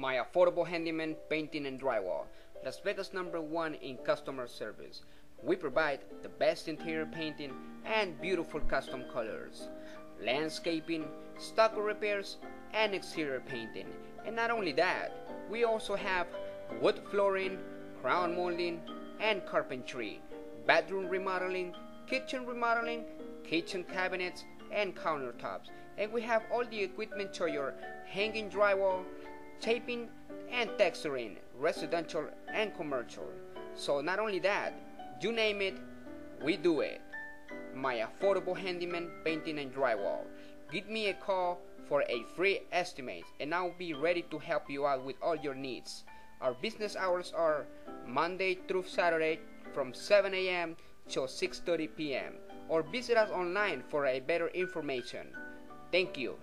My Affordable Handyman Painting and Drywall, Las Vegas #1 in customer service. We provide the best interior painting and beautiful custom colors, landscaping, stucco repairs, and exterior painting. And not only that, we also have wood flooring, crown molding, and carpentry, bedroom remodeling, kitchen remodeling, kitchen cabinets, and countertops. And we have all the equipment to your hanging drywall, taping, and texturing, residential and commercial. So not only that, you name it, we do it. My Affordable Handyman Painting and Drywall. Give me a call for a free estimate and I'll be ready to help you out with all your needs. Our business hours are Monday through Saturday from 7 a.m. till 6:30 p.m. or visit us online for a better information. Thank you.